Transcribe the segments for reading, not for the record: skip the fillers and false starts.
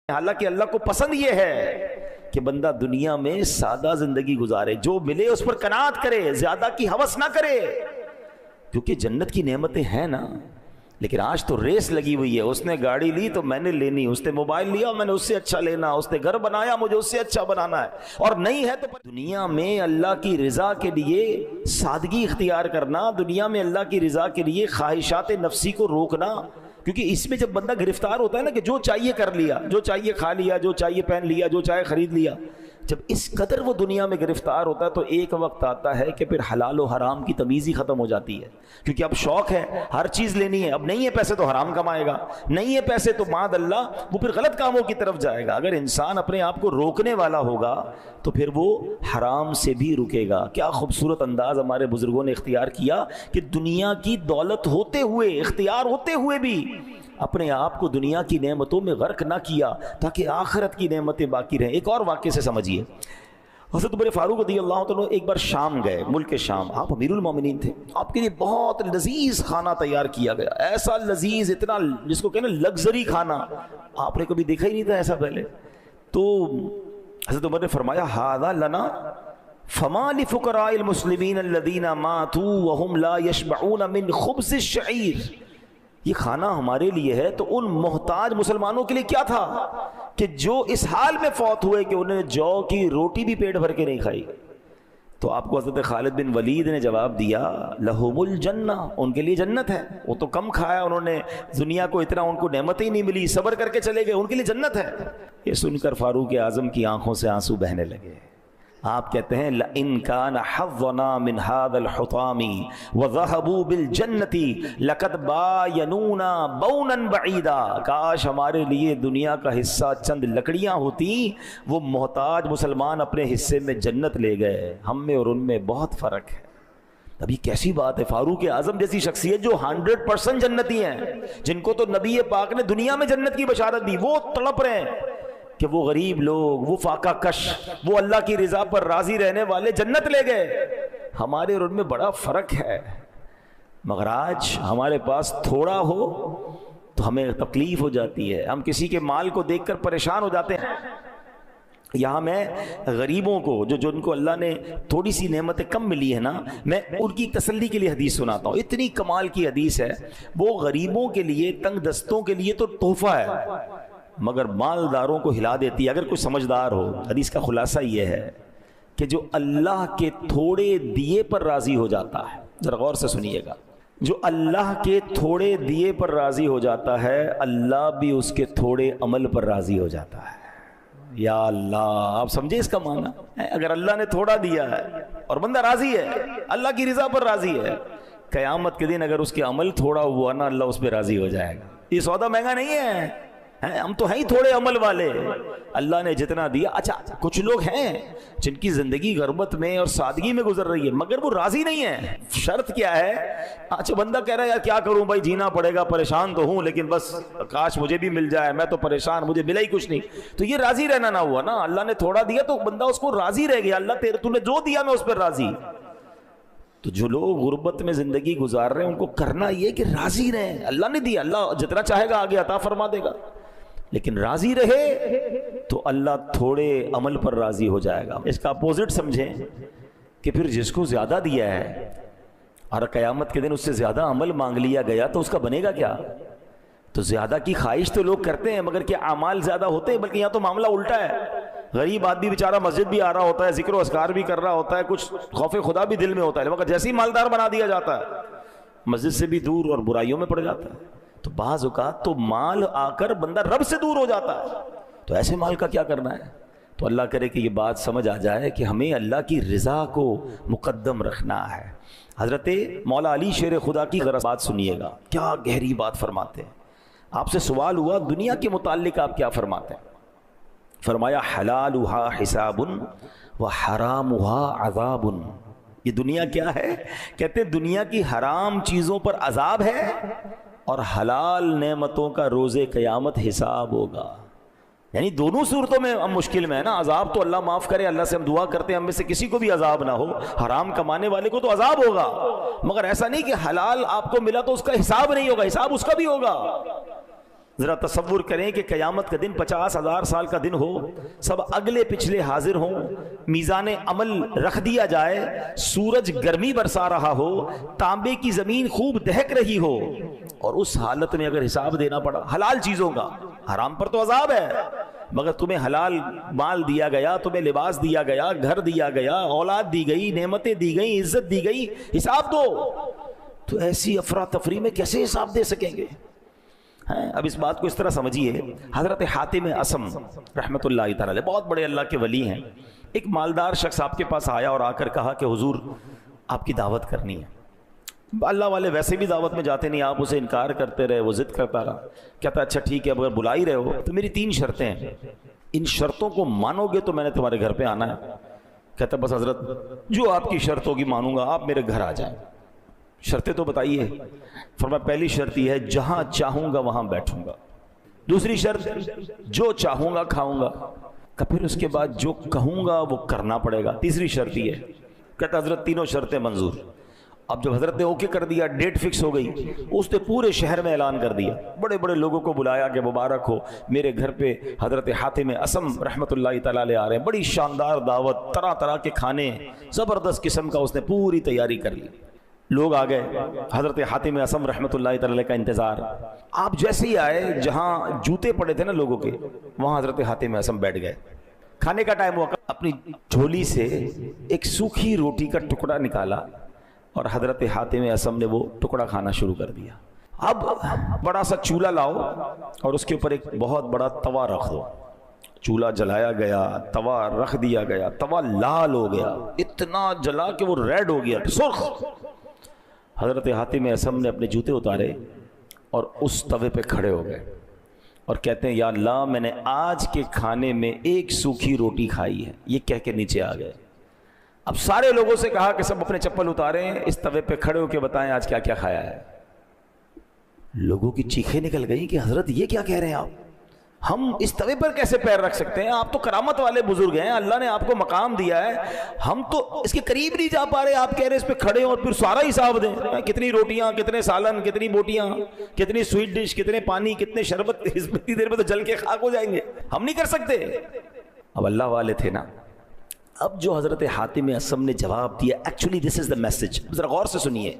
حالانکہ اللہ کو پسند یہ ہے کہ بندہ دنیا میں سادہ زندگی گزارے، جو ملے اس پر قناعت کرے، زیادہ کی ہوس نہ کرے، کیونکہ جنت کی نعمتیں ہیں نا۔ لیکن آج تو ریس لگی ہوئی ہے، اس نے گاڑی لی تو میں نے لینی، اس نے موبائل لیا میں نے اس سے اچھا لینا، اس نے گھر بنایا مجھے اس سے اچھا بنانا ہے، اور نہیں ہے تو دنیا میں اللہ کی رضا کے لیے سادگی اختیار کرنا، دنیا میں اللہ کی رضا کے لیے خواہشات نفسی کو روکنا، کیونکہ اس میں جب بندہ گرفتار ہوتا ہے نا کہ جو چاہیے کر لیا، جو چاہیے کھا لیا، جو چاہیے پہن لیا، جو چاہے خرید لیا، جب اس قدر وہ دنیا میں گرفتار ہوتا ہے تو ایک وقت آتا ہے کہ پھر حلال و حرام کی تمیز ہی ختم ہو جاتی ہے، کیونکہ اب شوق ہے ہر چیز لینی ہے، اب نہیں ہے پیسے تو حرام کمائے گا، نہیں ہے پیسے تو معاذ اللہ وہ پھر غلط کاموں کی طرف جائے گا۔ اگر انسان اپنے آپ کو روکنے والا ہوگا تو پھر وہ حرام سے بھی رکے گا۔ کیا خوبصورت انداز ہمارے بزرگوں نے اختیار کیا کہ دنیا کی دولت ہوتے ہوئے، اختیار ہوتے ہوئے بھی اپنے آپ کو دنیا کی نعمتوں میں غرق نہ کیا تاکہ آخرت کی نعمتیں باقی رہیں۔ ایک اور واقعے سے سمجھیے، حضرت عمر فاروق رضی اللہ عنہ ایک بار شام گئے، ملک شام، آپ امیر المومنین تھے، آپ کے لیے بہت لذیذ کھانا تیار کیا گیا، ایسا لذیذ، اتنا جس کو کہنا لگژری کھانا، آپ نے کبھی دیکھا ہی نہیں تھا ایسا پہلے۔ تو حضرت عمر نے فرمایا ھذا لنا فما لفقراء المسلمین الذین ماتوا وهم لا یشبعون من خبز الشعیر، یہ کھانا ہمارے لیے ہے تو ان محتاج مسلمانوں کے لیے کیا تھا کہ جو اس حال میں فوت ہوئے کہ انہیں جو کی روٹی بھی پیٹ بھر کے نہیں کھائی۔ تو آپ کو حضرت خالد بن ولید نے جواب دیا لہم الجنہ، ان کے لیے جنت ہے، وہ تو کم کھایا انہوں نے، دنیا کو اتنا ان کو نعمت ہی نہیں ملی، صبر کر کے چلے گئے، ان کے لیے جنت ہے۔ یہ سن کر فاروق اعظم کی آنکھوں سے آنسو بہنے لگے۔ آپ کہتے ہیں لَإِن كَانَ حَظُّنَا مِنْ هَذَا الْحُطَامِ وَذَهَبُوا بِالْجَنَّةِ لَقَدْ بَايَنُونَا بَوْنًا بَعِيدًا، کاش ہمارے لیے دنیا کا حصہ چند لکڑیاں ہوتی، وہ محتاج مسلمان اپنے حصے میں جنت لے گئے، ہم میں اور ان میں بہت فرق ہے۔ ابھی کیسی بات ہے، فاروق اعظم جیسی شخصیت جو 100% جنتی ہیں، جن کو تو نبی پاک نے دنیا میں جنت کی بشارت دی، وہ تڑپ رہے ہیں کہ وہ غریب لوگ، وہ فاقہ کش، وہ اللہ کی رضا پر راضی رہنے والے جنت لے گئے، ہمارے اور ان میں بڑا فرق ہے۔ مگر آج ہمارے پاس تھوڑا ہو تو ہمیں تکلیف ہو جاتی ہے، ہم کسی کے مال کو دیکھ کر پریشان ہو جاتے ہیں۔ یہاں میں غریبوں کو جو جن کو اللہ نے تھوڑی سی نعمتیں کم ملی ہے نا، میں ان کی تسلی کے لیے حدیث سناتا ہوں، اتنی کمال کی حدیث ہے، وہ غریبوں کے لیے، تنگ دستوں کے لیے تو تحفہ ہے مگر مالداروں کو ہلا دیتی ہے۔ اگر کوئی سمجھدار ہو، حدیث کا خلاصہ یہ ہے کہ جو اللہ کے تھوڑے دیے پر راضی ہو جاتا ہے، ذرا غور سے سنیے گا، جو اللہ کے تھوڑے دیے پر راضی ہو جاتا ہے، اللہ بھی اس کے تھوڑے عمل پر راضی ہو جاتا ہے۔ یا اللہ، آپ سمجھے اس کا معنی؟ اگر اللہ نے تھوڑا دیا ہے اور بندہ راضی ہے، اللہ کی رضا پر راضی ہے، قیامت کے دن اگر اس کے عمل تھوڑا ہوا نا، اللہ اس پہ راضی ہو جائے گا۔ یہ سودا مہنگا نہیں ہے، ہم تو ہیں ہی تھوڑے عمل والے، اللہ نے جتنا دیا۔ اچھا، کچھ لوگ ہیں جن کی زندگی غربت میں اور سادگی میں گزر رہی ہے مگر وہ راضی نہیں ہے۔ شرط کیا ہے؟ اچھا، بندہ کہہ رہا ہے یار کیا کروں بھائی، جینا پڑے گا، پریشان تو ہوں لیکن بس کاش مجھے بھی مل جائے، میں تو پریشان، مجھے ملا ہی کچھ نہیں، تو یہ راضی رہنا نہ ہوا نا۔ اللہ نے تھوڑا دیا تو بندہ اس کو راضی رہ گیا، اللہ تو نے جو دیا میں اس پر راضی۔ تو جو لوگ غربت میں زندگی گزار رہے ہیں ان کو کرنا یہ کہ راضی رہیں، اللہ نے دیا، اللہ جتنا چاہے گا آگے عطا فرما دے گا، لیکن راضی رہے تو اللہ تھوڑے عمل پر راضی ہو جائے گا۔ اس کا اپوزٹ سمجھیں کہ پھر جس کو زیادہ دیا ہے اور قیامت کے دن اس سے زیادہ عمل مانگ لیا گیا تو اس کا بنے گا کیا؟ تو زیادہ کی خواہش تو لوگ کرتے ہیں مگر کیا اعمال زیادہ ہوتے ہیں؟ بلکہ یہاں تو معاملہ الٹا ہے، غریب آدمی بیچارہ مسجد بھی آ رہا ہوتا ہے، ذکر و اذکار بھی کر رہا ہوتا ہے، کچھ خوف خدا بھی دل میں ہوتا ہے، مگر جیسے ہی مالدار بنا دیا جاتا ہے مسجد سے بھی دور اور برائیوں میں پڑ جاتا ہے۔ تو بعض اوقات تو مال آ کر بندہ رب سے دور ہو جاتا ہے، تو ایسے مال کا کیا کرنا ہے؟ تو اللہ کرے کہ یہ بات سمجھ آ جائے کہ ہمیں اللہ کی رضا کو مقدم رکھنا ہے۔ حضرت مولا علی شیر خدا کی ذرا بات سنیے گا، کیا گہری بات فرماتے ہیں۔ آپ سے سوال ہوا دنیا کے متعلق آپ کیا فرماتے ہیں؟ فرمایا حلالها حساب وحرامها عذاب۔ یہ دنیا کیا ہے؟ کہتے دنیا کی حرام چیزوں پر عذاب ہے اور حلال نعمتوں کا روز قیامت حساب ہوگا۔ یعنی دونوں صورتوں میں ہم مشکل میں ہے نا۔ عذاب تو اللہ معاف کرے، اللہ سے ہم دعا کرتے ہیں ہم میں سے کسی کو بھی عذاب نہ ہو، حرام کمانے والے کو تو عذاب ہوگا، مگر ایسا نہیں کہ حلال آپ کو ملا تو اس کا حساب نہیں ہوگا، حساب اس کا بھی ہوگا۔ ذرا تصور کریں کہ قیامت کا دن 50,000 سال کا دن ہو، سب اگلے پچھلے حاضر ہوں، میزان عمل رکھ دیا جائے، سورج گرمی برسا رہا ہو، تانبے کی زمین خوب دہک رہی ہو، اور اس حالت میں اگر حساب دینا پڑا حلال چیزوں کا، حرام پر تو عذاب ہے، مگر تمہیں حلال مال دیا گیا، تمہیں لباس دیا گیا، گھر دیا گیا، اولاد دی گئی، نعمتیں دی گئی، عزت دی گئی، حساب دو، تو ایسی افراتفری میں کیسے حساب دے سکیں گے؟ اب اس بات کو اس طرح سمجھیے، حضرت حاتم اصم رحمۃ اللہ تعالی بہت بڑے اللہ کے ولی ہیں، ایک مالدار شخص آپ کے پاس آیا اور آ کر کہا کہ حضور آپ کی دعوت کرنی ہے۔ اللہ والے ویسے بھی دعوت میں جاتے نہیں، آپ اسے انکار کرتے رہے، وہ ضد کرتا رہا، کہتا اچھا ٹھیک ہے، اگر بلا ہی رہے ہو تو میری 3 شرطیں ہیں، ان شرطوں کو مانو گے تو میں نے تمہارے گھر پہ آنا ہے۔ کہتا بس حضرت جو آپ کی شرط ہوگی مانوں گا، آپ میرے گھر آ جائیں۔ شرطیں تو بتائیے۔ فرمایا پہلی شرط یہ ہے جہاں چاہوں گا وہاں بیٹھوں گا، دوسری شرط جو چاہوں گا کھاؤں گا، پھر اس کے بعد جو کہوں گا وہ کرنا پڑے گا، تیسری شرط یہ ہے۔ کہتا حضرت تینوں شرطیں منظور۔ اب جب حضرت نے اوکے کر دیا، ڈیٹ فکس ہو گئی، اس نے پورے شہر میں اعلان کر دیا، بڑے بڑے لوگوں کو بلایا کہ مبارک ہو، میرے گھر پہ حضرت حاتم اصم رحمۃ اللہ تعالی علیہ آ رہے ہیں، بڑی شاندار دعوت، طرح طرح کے کھانے، زبردست قسم کا اس نے پوری تیاری کر لی۔ لوگ آ گئے، حضرت حاتم اصم رحمۃ اللہ تعالی کا انتظار۔ آپ جیسے ہی آئے، جہاں جوتے پڑے تھے نا لوگوں کے، وہاں حضرت حاتم اصم بیٹھ گئے۔ کھانے کا ٹائم ہوا، اپنی جھولی سے ایک سوکھی روٹی کا ٹکڑا نکالا اور حضرت حاتم اصم نے وہ ٹکڑا کھانا شروع کر دیا۔ اب بڑا سا چولہا لاؤ اور اس کے اوپر ایک بہت بڑا توا رکھ دو۔ چولہا جلایا گیا، توا رکھ دیا گیا، توا لال ہو گیا، اتنا جلا کہ وہ ریڈ ہو گیا، سرخ۔ حضرت حاتم اصم نے اپنے جوتے اتارے اور اس توے پہ کھڑے ہو گئے اور کہتے ہیں یا اللہ میں نے آج کے کھانے میں ایک سوکھی روٹی کھائی ہے، یہ کہہ کے نیچے آ گئے۔ اب سارے لوگوں سے کہا کہ سب اپنے چپل اتاریں، اس توے پہ کھڑے ہو کے بتائیں آج کیا کیا کھایا ہے۔ لوگوں کی چیخیں نکل گئی کہ حضرت یہ کیا کہہ رہے ہیں آپ، ہم اس توے پر کیسے پیر رکھ سکتے ہیں، آپ تو کرامت والے بزرگ ہیں، اللہ نے آپ کو مقام دیا ہے، ہم تو اس کے قریب نہیں جا پا رہے، آپ کہہ رہے اس پہ کھڑے ہوں اور پھر سارا حساب دیں، کتنی روٹیاں، کتنے سالن، کتنی بوٹیاں، کتنی سویٹ ڈش، کتنے پانی، کتنے شربت، اتنی دیر میں تو جل کے خاک ہو جائیں گے، ہم نہیں کر سکتے۔ اب اللہ والے تھے نا۔ اب جو حضرت حاتم اصم نے جواب دیا، actually this is the message, ذرا غور سے سنیے۔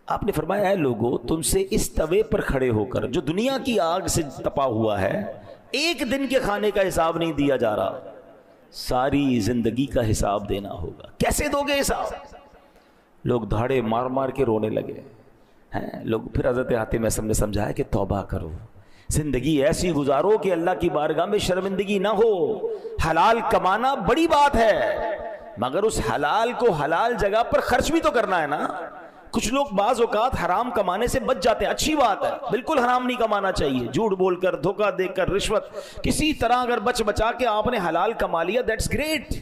آپ نے فرمایا ہے لوگوں تم سے اس توے پر کھڑے ہو کر جو دنیا کی آگ سے تپا ہوا ہے، ایک دن کے کھانے کا حساب نہیں دیا جا رہا، ساری زندگی کا حساب دینا ہوگا، کیسے دو گے حساب؟ لوگ دھاڑے مار مار کے رونے لگے ہیں۔ لوگ پھر حضرت حاتم اصم نے سمجھایا کہ توبہ کرو، زندگی ایسی گزارو کہ اللہ کی بارگاہ میں شرمندگی نہ ہو۔ حلال کمانا بڑی بات ہے، مگر اس حلال کو حلال جگہ پر خرچ بھی تو کرنا ہے نا۔ کچھ لوگ بعض اوقات حرام کمانے سے بچ جاتے ہیں، اچھی بات ہے، بالکل حرام نہیں کمانا چاہیے، جھوٹ بول کر، دھوکہ دے کر، رشوت، کسی طرح اگر بچ بچا کے آپ نے حلال کما لیا دیٹس گریٹ،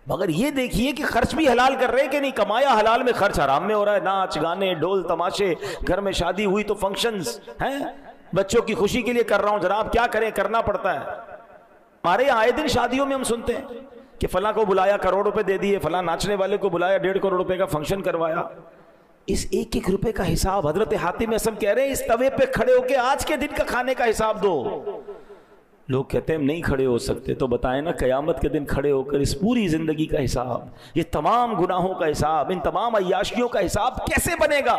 مگر یہ دیکھیے کہ خرچ بھی حلال کر رہے ہیں کہ نہیں، کمایا حلال میں خرچ حرام میں ہو رہا ہے، ناچ گانے ڈھول تماشے، گھر میں شادی ہوئی تو فنکشنز ہیں، بچوں کی خوشی کے لیے کر رہا ہوں جناب، کیا کریں، کرنا پڑتا ہے۔ ہمارے آئے دن شادیوں میں ہم سنتے ہیں کہ فلاں کو بلایا کروڑ روپے دے دیے، فلاں ناچنے والے کو بلایا 1.5 کروڑ روپے کا فنکشن کروایا، اس ایک ایک روپے کا حساب حضرت حاتم اصم کہہ رہے ہیں اس توے پہ کھڑے ہو کے آج کے دن کا کھانے کا حساب دو۔ لوگ کہتے ہیں ہم نہیں کھڑے ہو سکتے، تو بتائیں نا قیامت کے دن کھڑے ہو کر اس پوری زندگی کا حساب، یہ تمام گناہوں کا حساب، ان تمام عیاشیوں کا حساب کیسے بنے گا؟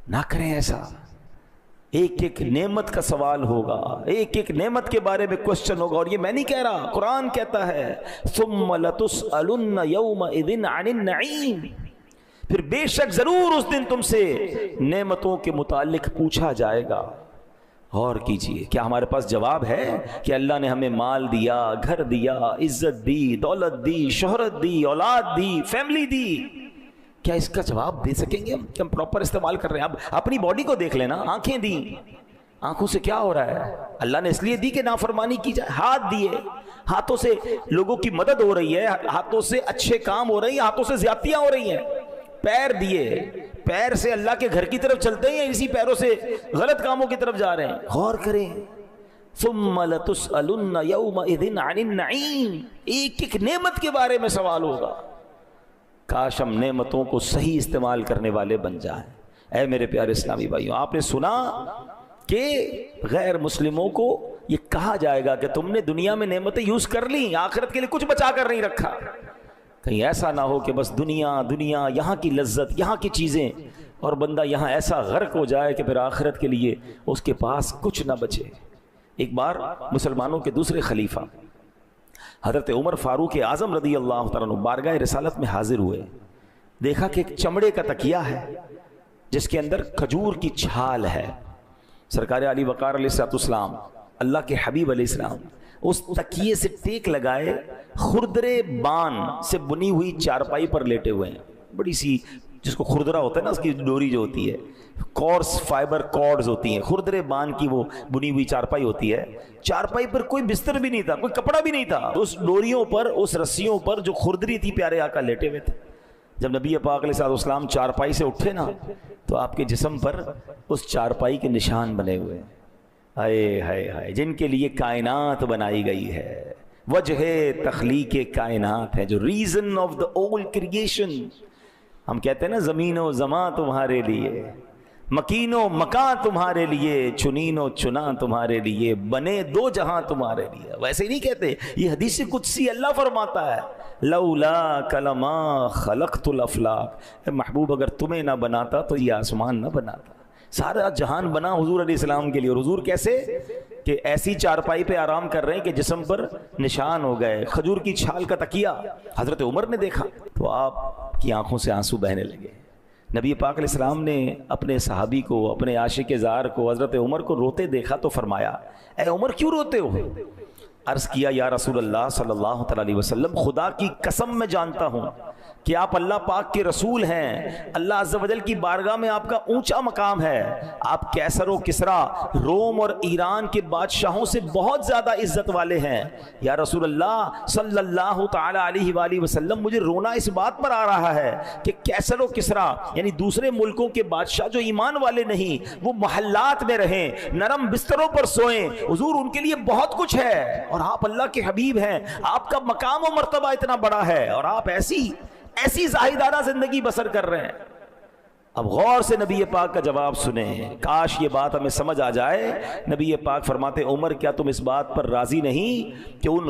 نہ کریں ایسا۔ ایک ایک نعمت کا سوال ہوگا، ایک ایک نعمت کے بارے میں کوسچن ہوگا، اور یہ میں نہیں کہہ رہا، قرآن کہتا ہے ثم لتسألن یومئذ عن النعیم، پھر بے شک ضرور اس دن تم سے نعمتوں کے متعلق پوچھا جائے گا۔ غور کیجئے، کیا ہمارے پاس جواب ہے کہ اللہ نے ہمیں مال دیا، گھر دیا، عزت دی، دولت دی، شہرت دی، اولاد دی، فیملی دی، کیا اس کا جواب دے سکیں گے کہ ہم پراپر استعمال کر رہے ہیں؟ اب اپنی باڈی کو دیکھ لینا، آنکھیں دی، آنکھوں سے کیا ہو رہا ہے؟ اللہ نے اس لیے دی کہ نافرمانی کی جائے، ہاتھ دیے، ہاتھوں سے لوگوں کی مدد ہو رہی ہے، ہاتھوں سے اچھے کام ہو رہے ہیں، ہاتھوں سے زیادتیاں ہو رہی ہیں، پیر دیے، پیر سے اللہ کے گھر کی طرف چلتے ہیں یا اسی پیروں سے غلط کاموں کی طرف جا رہے ہیں؟ غور کریں۔ ثم لتسألن یومئذ عن النعیم، ایک ایک نعمت کے بارے میں سوال ہوگا۔ کاش ہم نعمتوں کو صحیح استعمال کرنے والے بن جائیں۔ اے میرے پیارے اسلامی بھائیوں، آپ نے سنا کہ غیر مسلموں کو یہ کہا جائے گا کہ تم نے دنیا میں نعمتیں یوز کر لیں، آخرت کے لیے کچھ بچا کر نہیں رکھا. کہیں ایسا نہ ہو کہ بس دنیا دنیا، یہاں کی لذت، یہاں کی چیزیں، اور بندہ یہاں ایسا غرق ہو جائے کہ پھر آخرت کے لیے اس کے پاس کچھ نہ بچے. ایک بار مسلمانوں کے دوسرے خلیفہ حضرت عمر فاروق اعظم رضی اللہ تعالیٰ عنہ بارگاہ رسالت میں حاضر ہوئے. دیکھا کہ ایک چمڑے کا تکیہ ہے جس کے اندر کھجور کی چھال ہے. سرکار علی وقار علیہ السلام، اللہ کے حبیب علیہ السلام، اس تکیے سے ٹیک لگائے خردرے بان سے بنی ہوئی چارپائی پر لیٹے ہوئے ہیں. بڑی سی، جس کو خردرا ہوتا ہے نا، اس کی ڈوری جو ہوتی ہے، کورس فائبر کارڈز ہوتی ہیں، خردرے بان کی وہ بنی ہوئی چارپائی ہوتی ہے. چارپائی پر کوئی بستر بھی نہیں تھا، کوئی کپڑا بھی نہیں تھا. اس ڈوریوں پر، اس رسیوں پر جو خردری تھی، پیارے آقا لیٹے ہوئے تھے. جب نبی پاک علیہ السلام چارپائی سے اٹھے نا، تو آپ کے جسم پر اس چارپائی کے نشان بنے ہوئے. ہائے ہائے ہائے، جن کے لیے کائنات بنائی گئی ہے، وجہ تخلیق کائنات ہے، جو ریزن آف دا اول کریشن. ہم کہتے ہیں نا، زمین و زماں تمہارے لیے، مکین و مکان تمہارے لیے، چنین و چنا تمہارے لیے، بنے دو جہاں تمہارے لیے. ویسے ہی نہیں کہتے، یہ حدیث قدسی اللہ فرماتا ہے، لولا کلما خلقت الافلاق. محبوب اگر تمہیں نہ بناتا تو یہ آسمان نہ بناتا. سارا جہان بنا حضور علیہ السلام کے لیے. اور حضور کیسے کہ ایسی چارپائی پہ آرام کر رہے ہیں کہ جسم پر نشان ہو گئے، کھجور کی چھال کا تکیہ. حضرت عمر نے دیکھا تو آپ کی آنکھوں سے آنسو بہنے لگے. نبی پاک علیہ السلام نے اپنے صحابی کو، اپنے عاشق زار کو، حضرت عمر کو روتے دیکھا تو فرمایا، اے عمر کیوں روتے ہو؟ عرض کیا، یا رسول اللہ صلی اللہ علیہ وسلم، خدا کی قسم میں جانتا ہوں کہ آپ اللہ پاک کے رسول ہیں. اللہ عز و جل کی بارگاہ میں آپ کا اونچا مقام ہے. آپ کیسر و کسرا، روم اور ایران کے بادشاہوں سے بہت زیادہ عزت والے ہیں. یا رسول اللہ صلی اللہ تعالی علیہ وآلہ وسلم، مجھے رونا اس بات پر آ رہا ہے کہ کیسر و کسرا یعنی دوسرے ملکوں کے بادشاہ جو ایمان والے نہیں، وہ محلات میں رہیں، نرم بستروں پر سوئیں. حضور ان کے لیے بہت کچھ ہے، اور آپ اللہ کے حبیب ہیں، آپ کا مقام و مرتبہ اتنا بڑا ہے، اور آپ ایسی زاہدانہ زندگی بسر کر رہے ہیں. اب غور سے نبی پاک کا جواب سنیں، کاش یہ بات ہمیں سمجھ آ جائے. نبی پاک فرماتے، عمر کیا تم اس بات پر راضی نہیں کہ ان